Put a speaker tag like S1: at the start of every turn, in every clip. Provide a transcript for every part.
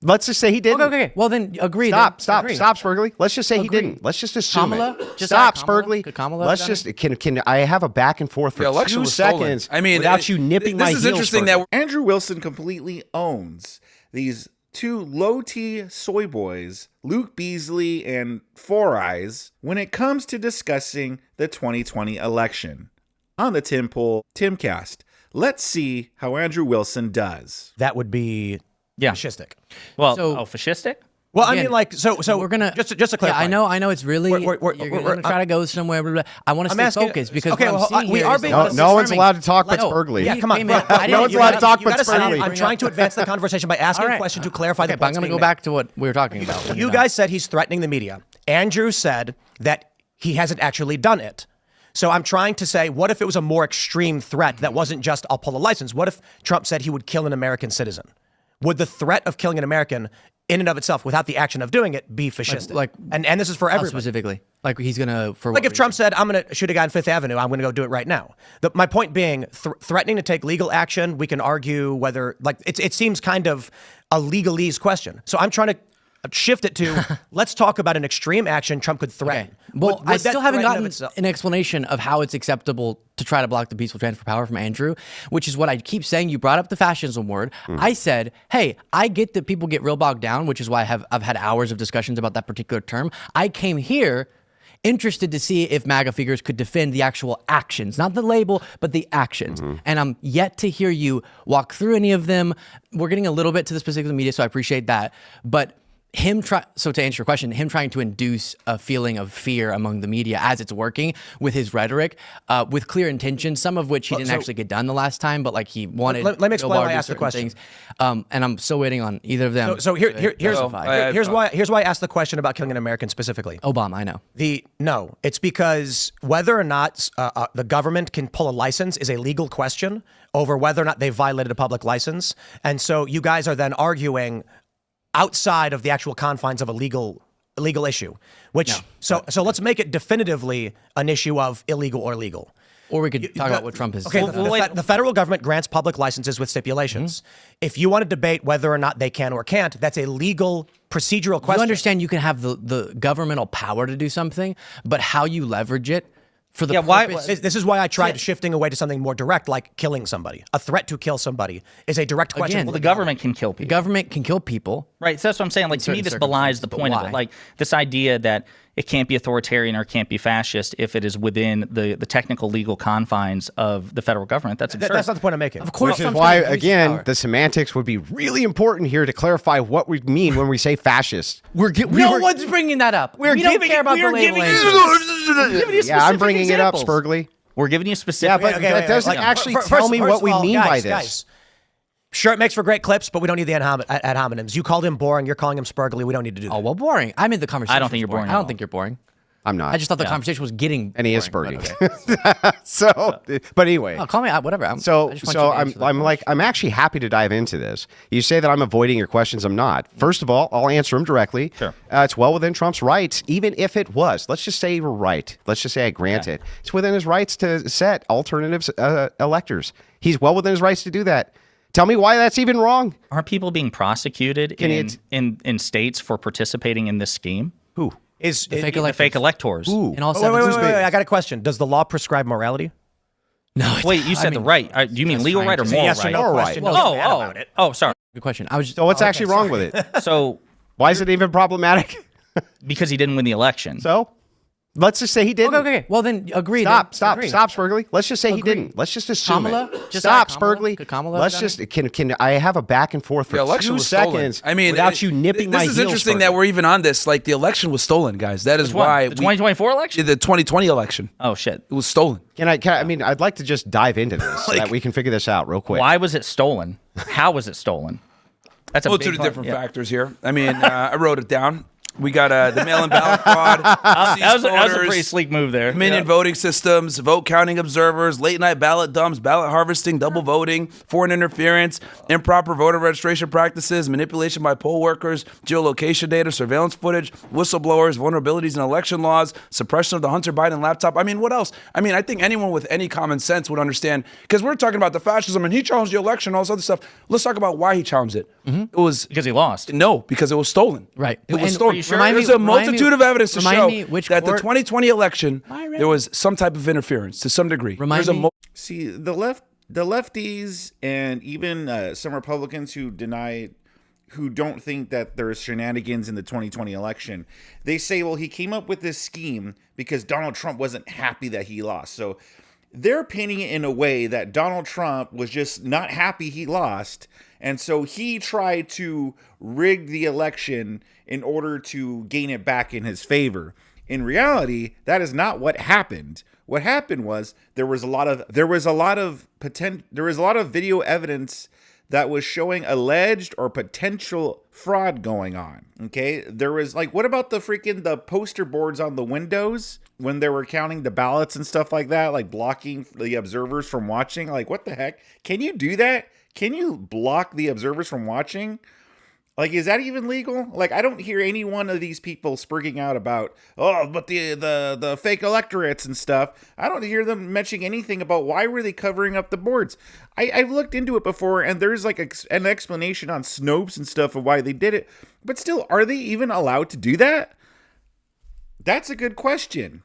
S1: Let's just say he didn't.
S2: Okay. Well, then agree.
S1: Stop, Spurgley. Let's just say he didn't. Let's just assume
S2: Kamala?
S1: it.
S2: Just
S1: Stop,
S2: add Kamala?
S1: Spurgley.
S2: Could Kamala have
S1: Let's
S2: done
S1: just can I have a back and forth for 2 seconds?
S3: I mean,
S1: without you nipping my heels.
S3: This is interesting that
S4: Andrew Wilson completely owns these two low-T soy boys, Luke Beasley and Four Eyes, when it comes to discussing the 2020 election. On the Timcast, let's see how Andrew Wilson does.
S5: That would be fascistic.
S6: Well, fascistic?
S5: Well,
S2: Again,
S5: I mean, like, so
S2: we're gonna
S5: just to clarify.
S2: Yeah, I know. It's really you're gonna try to go somewhere. Blah, blah. I want to stay focused because
S5: we are being
S1: no one's allowed to talk but Spurgley.
S5: Yeah, come on.
S1: No one's allowed to talk but Spurgley.
S5: I'm trying to advance the conversation by asking a question to clarify the
S2: point. I'm going to go back to what we were talking about.
S5: You guys said he's threatening the media. Andrew said that he hasn't actually done it. So I'm trying to say, what if it was a more extreme threat that wasn't just, I'll pull a license? What if Trump said he would kill an American citizen? Would the threat of killing an American in and of itself, without the action of doing it, be fascistic? And this is for everybody.
S2: Specifically? Like he's going to...
S5: Like if Trump said, I'm going to shoot a guy on Fifth Avenue, I'm going to go do it right now. My point being, threatening to take legal action, we can argue whether... Like it seems kind of a legalese question. So I'm trying to shift it to, let's talk about an extreme action Trump could threaten.
S2: Okay. Well, I still haven't gotten an explanation of how it's acceptable to try to block the peaceful transfer of power from Andrew, which is what I keep saying. You brought up the fascism word. I said, hey, I get that people get real bogged down, which is why I've had hours of discussions about that particular term. I came here interested to see if MAGA figures could defend the actual actions, not the label, but the actions. And I'm yet to hear you walk through any of them. We're getting a little bit to the specifics of the media, so I appreciate that. But so to answer your question, him trying to induce a feeling of fear among the media as it's working with his rhetoric, with clear intentions, some of which he didn't actually get done the last time, but like he wanted.
S5: Let me explain why I asked the question.
S2: And I'm still waiting on either of them.
S5: So here's why I asked the question about killing an American specifically.
S2: Obama, I know.
S5: No, it's because whether or not the government can pull a license is a legal question over whether or not they violated a public license, and so you guys are then arguing outside of the actual confines of a legal issue, so let's make it definitively an issue of illegal or legal.
S2: Or we could talk about what Trump has.
S5: Okay, the federal government grants public licenses with stipulations. If you want to debate whether or not they can or can't, that's a legal procedural question.
S2: You understand you can have the governmental power to do something, but how you leverage it for the purpose.
S5: This is why I tried shifting away to something more direct, like killing somebody. A threat to kill somebody is a direct question.
S6: Well, the government can kill people.
S2: The government can kill people.
S6: Right. So that's what I'm saying. Like, to me, this belies the point of it. Like, this idea that it can't be authoritarian or it can't be fascist if it is within the technical legal confines of the federal government. That's absurd.
S5: That's not the point I'm making.
S2: Of course.
S1: Which is why, again, the semantics would be really important here to clarify what we mean when we say fascist.
S2: No one's bringing that up. We don't care about the label.
S1: Yeah, I'm bringing it up, Spurgley.
S6: We're giving you specific.
S1: Yeah, but that doesn't actually tell me what we mean by this.
S5: Guys, sure, it makes for great clips, but we don't need the ad hominems. You called him boring. You're calling him Spurgley. We don't need to do that.
S2: Oh, well, boring. I mean, the conversation.
S6: I don't think you're boring.
S2: I don't think you're boring.
S1: I'm not.
S2: I just thought the conversation was getting.
S1: And he is
S2: boring,
S1: Spurging. But anyway.
S2: Oh, call me out, whatever.
S1: I'm actually happy to dive into this. You say that I'm avoiding your questions. I'm not. First of all, I'll answer them directly.
S6: Sure.
S1: It's well within Trump's rights, even if it was. Let's just say you were right. Let's just say I grant it. It's within his rights to set alternatives electors. He's well within his rights to do that. Tell me why that's even wrong.
S6: Aren't people being prosecuted in states for participating in this scheme?
S1: Who?
S6: Is the fake electors.
S1: Ooh.
S2: In all
S5: wait, I got a question. Does the law prescribe morality?
S6: No. Wait, you said the right. Do you mean legal right or moral
S5: yes
S6: right?
S5: Or no question.
S6: Oh, sorry.
S2: Good question.
S1: So what's actually wrong with it?
S6: So
S1: why is it even problematic?
S6: Because he didn't win the election.
S1: So let's just say he didn't.
S2: Okay. Well, then agree.
S1: Stop, Spurgley. Let's just say he didn't. Let's just assume
S2: Kamala?
S1: it.
S2: Just
S1: Stop,
S2: add Kamala?
S1: Spurgley.
S2: Could Kamala
S1: Let's
S2: have
S1: just can I have a back and forth for 2 seconds?
S3: I mean,
S1: without you nipping my heels.
S3: This is interesting that we're even on this. Like, the election was stolen, guys. That is why
S6: the 2024 election.
S3: The 2020 election.
S6: Oh shit,
S3: it was stolen.
S1: I mean, I'd like to just dive into this so that we can figure this out real quick.
S6: Why was it stolen? How was it stolen? That's a
S3: multitude of different factors here. I mean, I wrote it down. We got the mail-in ballot fraud.
S6: That was a
S3: voters,
S6: pretty sleek move there.
S3: Minion voting systems, vote counting observers, late-night ballot dumps, ballot harvesting, double voting, foreign interference, improper voter registration practices, manipulation by poll workers, geolocation data, surveillance footage, whistleblowers, vulnerabilities in election laws, suppression of the Hunter Biden laptop. I mean, what else? I mean, I think anyone with any common sense would understand, because we're talking about the fascism and he challenged the election, all this other stuff. Let's talk about why he challenged it. It was
S6: Because he lost.
S3: no, because it was stolen.
S2: Right.
S3: It was
S2: And
S3: stolen.
S2: are you sure? Remind
S3: There's
S2: me-
S3: a multitude of evidence to
S2: remind
S3: show
S2: me which
S3: that the
S2: court-
S3: 2020 election, there was some type of interference to some degree.
S2: Remind
S3: There's a
S2: me-
S4: See, the lefties and even some Republicans who don't think that there's shenanigans in the 2020 election, they say, well, he came up with this scheme because Donald Trump wasn't happy that he lost. So they're painting it in a way that Donald Trump was just not happy he lost. And so he tried to rig the election in order to gain it back in his favor. In reality, that is not what happened. What happened was there was a lot of video evidence that was showing alleged or potential fraud going on. Okay, there was what about the poster boards on the windows when they were counting the ballots and stuff like that, like blocking the observers from watching? Like, what the heck? Can you do that? Can you block the observers from watching? Like, is that even legal? Like, I don't hear any one of these people spurging out about, but the fake electorates and stuff. I don't hear them mentioning anything about why were they covering up the boards. I've looked into it before, and there's an explanation on Snopes and stuff of why they did it. But still, are they even allowed to do that? That's a good question.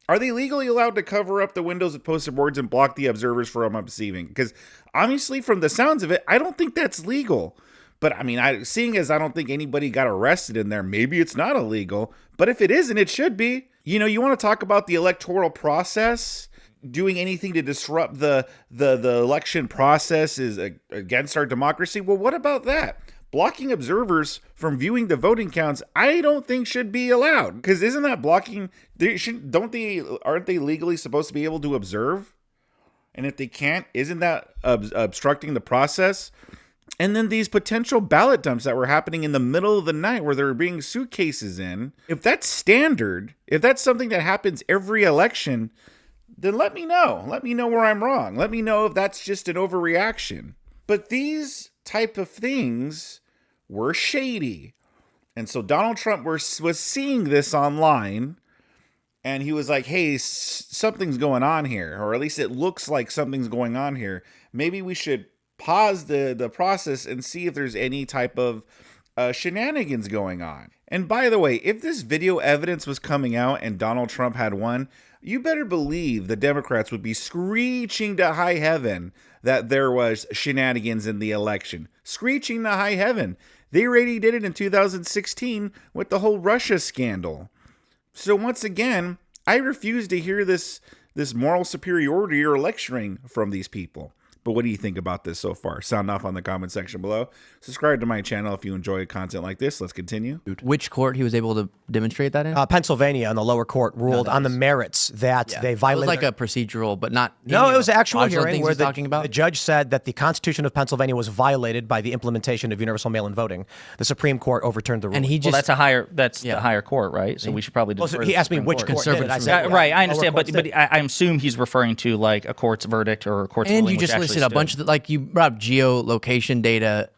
S4: Are they legally allowed to cover up the windows of poster boards and block the observers from observing? Because obviously, from the sounds of it, I don't think that's legal. But I mean, seeing as I don't think anybody got arrested in there, maybe it's not illegal. But if it isn't, it should be. You want to talk about the electoral process? Doing anything to disrupt the election process is against our democracy? Well, what about that? Blocking observers from viewing the voting counts, I don't think should be allowed. Because isn't that blocking? Aren't they legally supposed to be able to observe? And if they can't, isn't that obstructing the process? And then these potential ballot dumps that were happening in the middle of the night where there were being suitcases in. If that's standard, if that's something that happens every election, then let me know. Let me know where I'm wrong. Let me know if that's just an overreaction. But these type of things were shady. And so Donald Trump was seeing this online, and he was like, hey, something's going on here, or at least it looks like something's going on here. Maybe we should pause the process and see if there's any type of shenanigans going on. And by the way, if this video evidence was coming out and Donald Trump had won, you better believe the Democrats would be screeching to high heaven that there was shenanigans in the election. Screeching to high heaven. They already did it in 2016 with the whole Russia scandal. So once again, I refuse to hear this moral superiority or lecturing from these people. But what do you think about this so far? Sound off on the comment section below. Subscribe to my channel if you enjoy content like this. Let's continue.
S2: Which court he was able to demonstrate that in?
S5: Pennsylvania in the lower court ruled on the merits that they
S2: It
S5: violated.
S2: was like a procedural, but not.
S5: No, it was an actual
S2: fraudulent
S5: hearing
S2: things
S5: where
S2: he's talking about.
S5: the judge said that the Constitution of Pennsylvania was violated by the implementation of universal mail-in voting. The Supreme Court overturned the ruling.
S2: And he just
S6: Well, that's the higher court, right? So we should probably defer
S5: so
S6: to
S5: he
S6: the
S5: asked me
S6: Supreme
S5: which
S6: Court.
S5: court did it. I
S2: Conservative
S5: said,
S6: Right, I
S5: lower
S6: understand,
S5: courts
S6: but
S5: did.
S6: I assume he's referring to like a court's verdict or a court's
S2: and
S6: ruling,
S2: you just
S6: which
S2: listed
S6: actually
S2: a bunch of like you brought up geolocation data.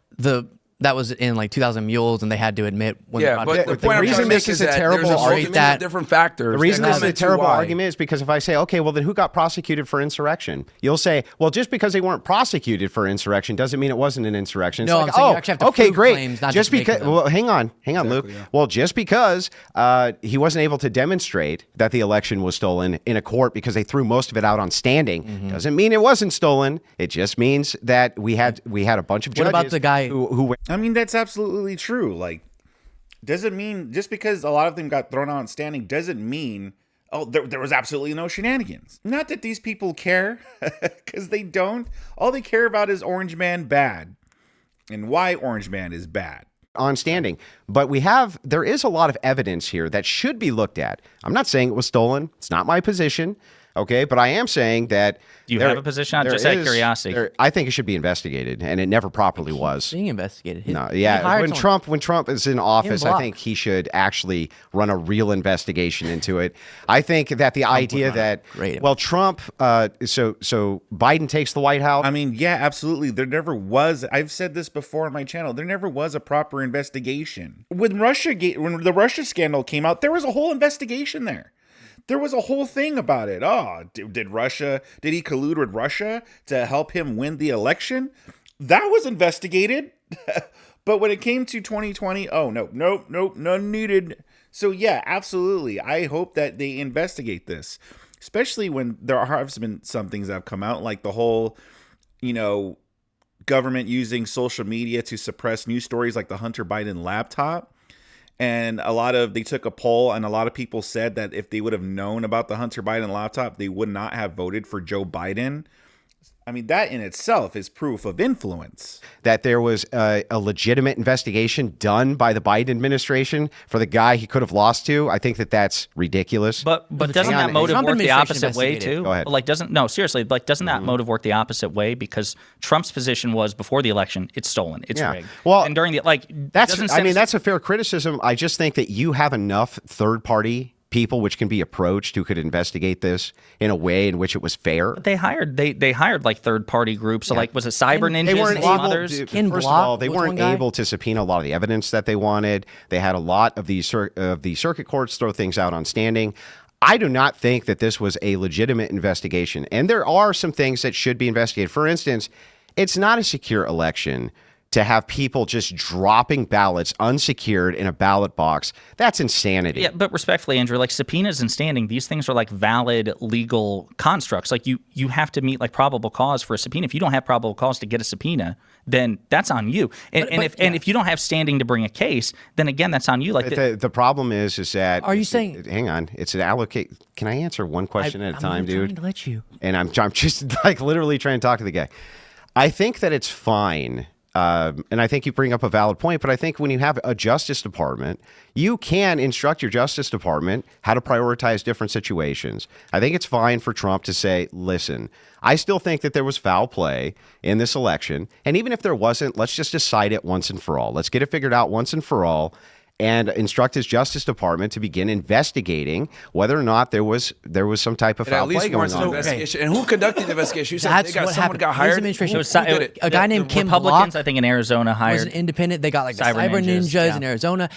S2: That was in like 2,000 mules, and they had to admit when
S3: Yeah,
S2: the
S3: but
S2: project
S3: the
S2: was-
S3: point I'm
S1: reason
S3: trying to
S1: this
S3: make
S1: is
S3: is
S1: a
S3: that
S1: terrible
S3: there's
S1: argument
S3: multiple different factors.
S1: The reason
S3: that
S1: this is
S3: come
S1: a
S3: into
S1: terrible
S3: why.
S1: argument is because if I say, okay, well, then who got prosecuted for insurrection? You'll say, well, just because they weren't prosecuted for insurrection doesn't mean it wasn't an insurrection. It's
S2: No,
S1: like,
S2: I'm saying you
S1: oh,
S2: actually have to
S1: okay,
S2: prove
S1: great.
S2: claims, not
S1: just
S2: just make
S1: because,
S2: them.
S1: well, hang on, Luke.
S3: yeah.
S1: Well, just because he wasn't able to demonstrate that the election was stolen in a court because they threw most of it out on standing doesn't mean it wasn't stolen. It just means that we had a bunch of
S2: What
S1: judges
S2: about the guy
S1: who
S4: I mean, that's absolutely true. Like, doesn't mean just because a lot of them got thrown out standing doesn't mean, there was absolutely no shenanigans. Not that these people care, because they don't. All they care about is Orange Man bad and why Orange Man is bad.
S1: on standing. But there is a lot of evidence here that should be looked at. I'm not saying it was stolen. It's not my position. Okay, but I am saying that.
S6: Do you have a position on just out of curiosity?
S1: I think it should be investigated, and it never properly was.
S2: Being investigated.
S1: No, yeah. When Trump is in office, I think he should actually run a real investigation into it. I think that the idea that Trump, so Biden takes the White House.
S4: I mean, yeah, absolutely. There never was. I've said this before on my channel. There never was a proper investigation. When the Russia scandal came out, there was a whole investigation there. There was a whole thing about it. Oh, did he collude with Russia to help him win the election? That was investigated. But when it came to 2020, oh, nope, none needed. So yeah, absolutely. I hope that they investigate this, especially when there have been some things that have come out, like the whole, government using social media to suppress news stories like the Hunter Biden laptop. And they took a poll, and a lot of people said that if they would have known about the Hunter Biden laptop, they would not have voted for Joe Biden. I mean, that in itself is proof of influence.
S1: That there was a legitimate investigation done by the Biden administration for the guy he could have lost to. I think that's ridiculous.
S6: But doesn't that motive work the opposite way too?
S1: Go ahead.
S6: Doesn't that motive work the opposite way? Because Trump's position was before the election, it's stolen, it's rigged. Well, and during
S1: that's a fair criticism. I just think that you have enough third-party people which can be approached who could investigate this in a way in which it was fair.
S6: They hired like third party groups. So was it Cyber Ninjas?
S1: They weren't
S6: and others?
S1: First of all, they weren't able to subpoena a lot of the evidence that they wanted. They had a lot of the circuit courts throw things out on standing. I do not think that this was a legitimate investigation. And there are some things that should be investigated. For instance, it's not a secure election to have people just dropping ballots unsecured in a ballot box. That's insanity.
S6: Yeah, but respectfully, Andrew, like subpoenas and standing, these things are like valid legal constructs. Like you have to meet like probable cause for a subpoena. If you don't have probable cause to get a subpoena, then that's on you. And if you don't have standing to bring a case, then again, that's on you. Like
S1: the problem is that
S2: are you saying?
S1: Hang on, it's an allocate. Can I answer one question at a time, dude?
S2: I'm trying to let you.
S1: And I'm just like literally trying to talk to the guy. I think that it's fine. And I think you bring up a valid point, but I think when you have a Justice Department, you can instruct your Justice Department how to prioritize different situations. I think it's fine for Trump to say, listen, I still think that there was foul play in this election. And even if there wasn't, let's just decide it once and for all. Let's get it figured out once and for all. And instruct his Justice Department to begin investigating whether or not there was some type of foul play going on.
S3: Investigation. And who conducted the investigation? You said someone got hired.
S2: A guy named Kim
S6: Republicans,
S2: Block,
S6: I think, in Arizona hired.
S2: Was an independent. They got like the Cyber Ninjas in Arizona.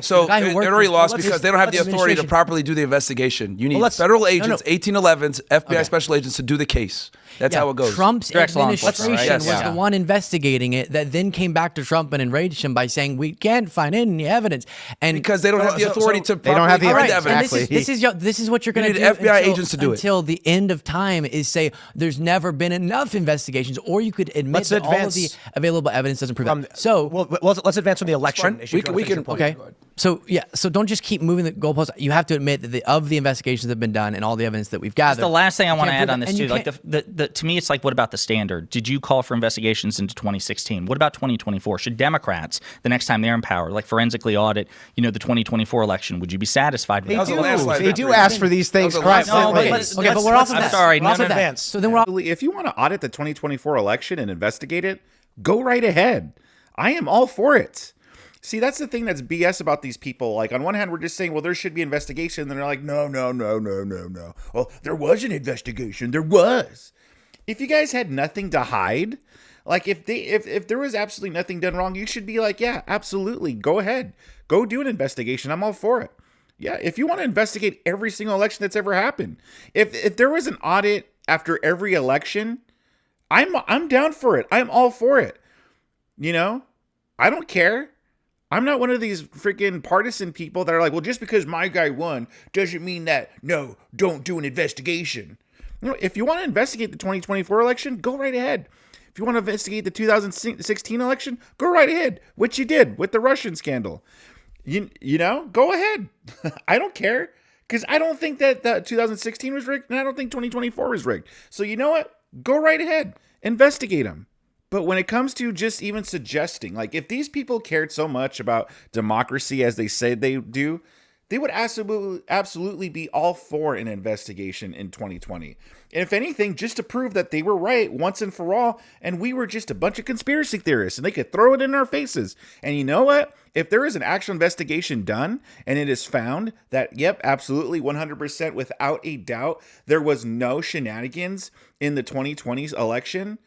S3: So they already lost because they don't have the authority to properly do the investigation. You need federal agents, 1811s, FBI special agents to do the case. That's how it goes.
S2: Trump's administration was the one investigating it that then came back to Trump and enraged him by saying we can't find any evidence. And
S3: because they don't have the authority to
S1: they don't have the
S3: evidence.
S2: This is what you're going to do.
S3: FBI agents to do it
S2: until the end of time is say there's never been enough investigations, or you could admit that all of the available evidence doesn't prove it. So
S5: let's advance from the election issue.
S3: We can
S2: okay. So don't just keep moving the goalposts. You have to admit that of the investigations that have been done and all the evidence that we've gathered.
S6: That's the last thing I want to add on this too. Like to me, it's like, what about the standard? Did you call for investigations into 2016? What about 2024? Should Democrats, the next time they're in power, like forensically audit, the 2024 election? Would you be satisfied with that?
S1: They do ask for these things.
S2: But we're off of that.
S6: I'm sorry,
S2: none of that. So then
S4: if you want to audit the 2024 election and investigate it, go right ahead. I am all for it. See, that's the thing that's BS about these people. Like, on one hand, we're just saying, well, there should be investigation. And then they're like, no. Well, there was an investigation. There was. If you guys had nothing to hide, like if there was absolutely nothing done wrong, you should be like, yeah, absolutely. Go ahead. Go do an investigation. I'm all for it. Yeah, if you want to investigate every single election that's ever happened. If there was an audit after every election, I'm down for it. I'm all for it. I don't care. I'm not one of these freaking partisan people that are like, well, just because my guy won doesn't mean that, no, don't do an investigation. If you want to investigate the 2024 election, go right ahead. If you want to investigate the 2016 election, go right ahead, which you did with the Russian scandal. Go ahead. I don't care, because I don't think that 2016 was rigged, and I don't think 2024 was rigged. So you know what? Go right ahead. Investigate them. But when it comes to just even suggesting, like, if these people cared so much about democracy as they say they do, they would absolutely be all for an investigation in 2020. And if anything, just to prove that they were right once and for all, and we were just a bunch of conspiracy theorists, and they could throw it in our faces. And you know what? If there is an actual investigation done, and it is found that, yep, absolutely, 100% without a doubt, there was no shenanigans in the 2020 election,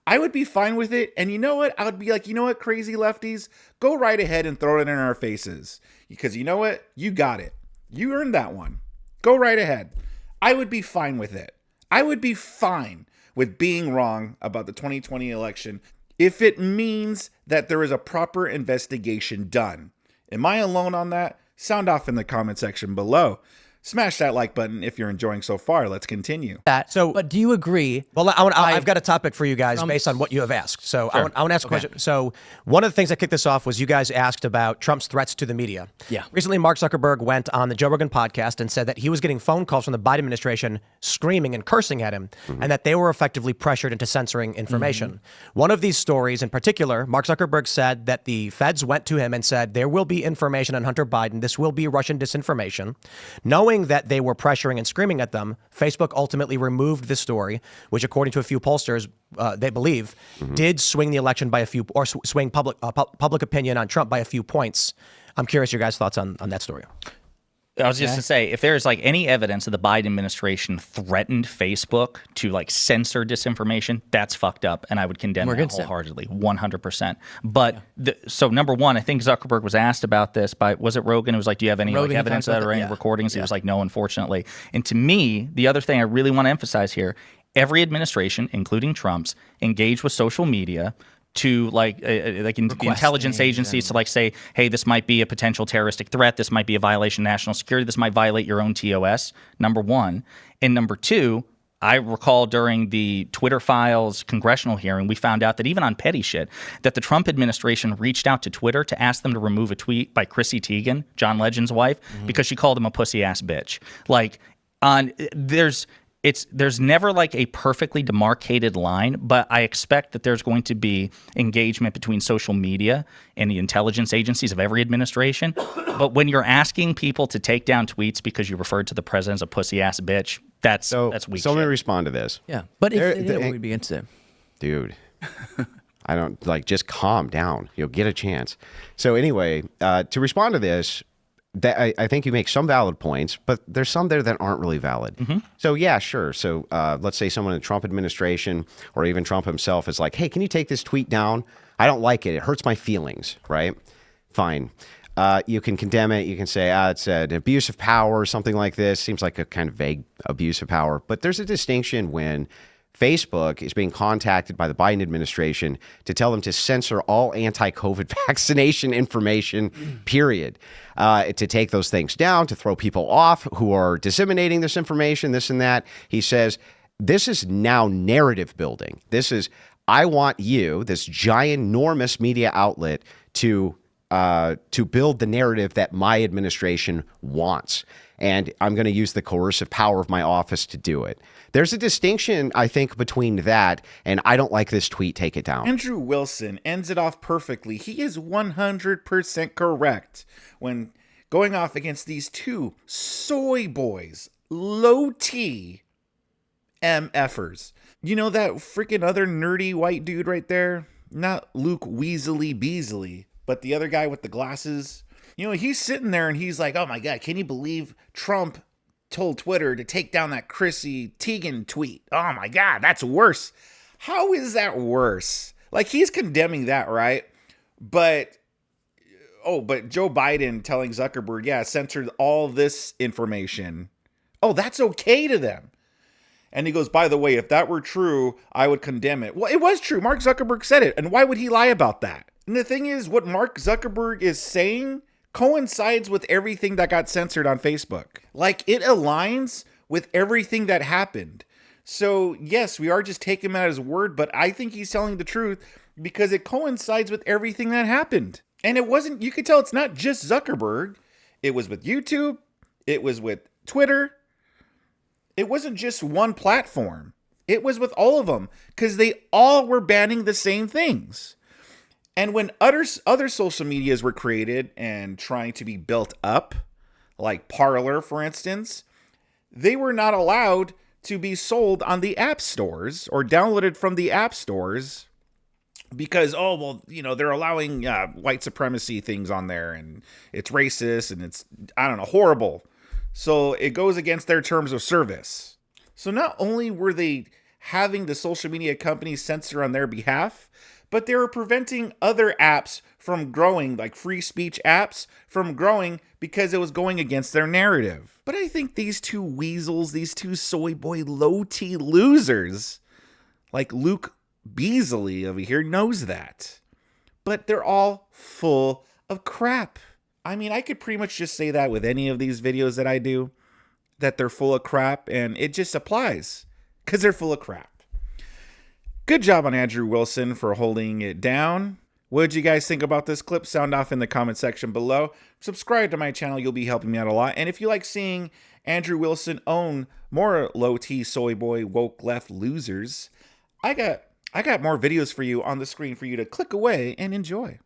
S4: I would be fine with it. And you know what? I would be like, you know what, crazy lefties? Go right ahead and throw it in our faces. Because you know what? You got it. You earned that one. Go right ahead. I would be fine with it. I would be fine with being wrong about the 2020 election if it means that there is a proper investigation done. Am I alone on that? Sound off in the comment section below. Smash that like button if you're enjoying so far. Let's continue.
S2: But do you agree?
S5: Well, I've got a topic for you guys based on what you have asked. So I want to ask a question. So one of the things that kicked this off was you guys asked about Trump's threats to the media.
S2: Yeah.
S5: Recently, Mark Zuckerberg went on the Joe Rogan podcast and said that he was getting phone calls from the Biden administration screaming and cursing at him, and that they were effectively pressured into censoring information. One of these stories in particular, Mark Zuckerberg said that the feds went to him and said, there will be information on Hunter Biden. This will be Russian disinformation. Knowing that they were pressuring and screaming at them, Facebook ultimately removed the story, which, according to a few pollsters, they believe did swing the election by a few, or swing public opinion on Trump by a few points. I'm curious your guys' thoughts on that story.
S6: I was just to say, if there's like any evidence that the Biden administration threatened Facebook to like censor disinformation, that's fucked up, and I would condemn that wholeheartedly, 100%. But so number one, I think Zuckerberg was asked about this by, was it Rogan? It was like, do you have any like, evidence of that or any recordings? He was like, no, unfortunately. And to me, the other thing I really want to emphasize here, every administration, including Trump's, engaged with social media to like the intelligence agencies to like say, hey, this might be a potential terroristic threat. This might be a violation of national security. This might violate your own TOS, number one. And number two, I recall during the Twitter Files congressional hearing, we found out that even on petty shit, that the Trump administration reached out to Twitter to ask them to remove a tweet by Chrissy Teigen, John Legend's wife, because she called him a pussy ass bitch. Like there's never like a perfectly demarcated line, but I expect that there's going to be engagement between social media and the intelligence agencies of every administration. But when you're asking people to take down tweets because you referred to the president as a pussy ass bitch, that's weak.
S1: So let me respond to this.
S2: Yeah, but if they did, what would be against it?
S1: Dude, I don't just calm down. You'll get a chance. So anyway, to respond to this, I think you make some valid points, but there's some there that aren't really valid. So yeah, sure. So let's say someone in the Trump administration or even Trump himself is like, hey, can you take this tweet down? I don't like it. It hurts my feelings, right? Fine. You can condemn it. You can say, it's an abuse of power or something like this. Seems like a kind of vague abuse of power. But there's a distinction when Facebook is being contacted by the Biden administration to tell them to censor all anti-COVID vaccination information, period. To take those things down, to throw people off who are disseminating this information, this and that. He says, this is now narrative building. This is, I want you, this giant, enormous media outlet, to build the narrative that my administration wants. And I'm going to use the coercive power of my office to do it. There's a distinction, I think, between that and I don't like this tweet, take it down.
S4: Andrew Wilson ends it off perfectly. He is 100% correct when going off against these two soy boys, low T MFers. You know that freaking other nerdy white dude right there? Not Luke Beasley, but the other guy with the glasses. You know, he's sitting there and he's like, oh my God, can you believe Trump told Twitter to take down that Chrissy Teigen tweet? Oh my God, that's worse. How is that worse? Like, he's condemning that, right? But Joe Biden telling Zuckerberg, yeah, censored all this information. Oh, that's okay to them. And he goes, by the way, if that were true, I would condemn it. Well, it was true. Mark Zuckerberg said it. And why would he lie about that? And the thing is, what Mark Zuckerberg is saying coincides with everything that got censored on Facebook. Like, it aligns with everything that happened. So, yes, we are just taking him at his word, but I think he's telling the truth because it coincides with everything that happened. And it wasn't, you could tell it's not just Zuckerberg. It was with YouTube. It was with Twitter. It wasn't just one platform. It was with all of them because they all were banning the same things. And when other social medias were created and trying to be built up, like Parler, for instance, they were not allowed to be sold on the app stores or downloaded from the app stores because, they're allowing white supremacy things on there and it's racist and it's, horrible. So it goes against their terms of service. So not only were they having the social media companies censor on their behalf, but they were preventing other apps from growing, like free speech apps, from growing because it was going against their narrative. But I think these two weasels, these two soy boy low-T losers, like Luke Beasley over here, knows that. But they're all full of crap. I mean, I could pretty much just say that with any of these videos that I do, that they're full of crap, and it just applies because they're full of crap. Good job on Andrew Wilson for holding it down. What did you guys think about this clip? Sound off in the comment section below. Subscribe to my channel. You'll be helping me out a lot. And if you like seeing Andrew Wilson own more low-T soy boy woke left losers, I got more videos for you on the screen for you to click away and enjoy.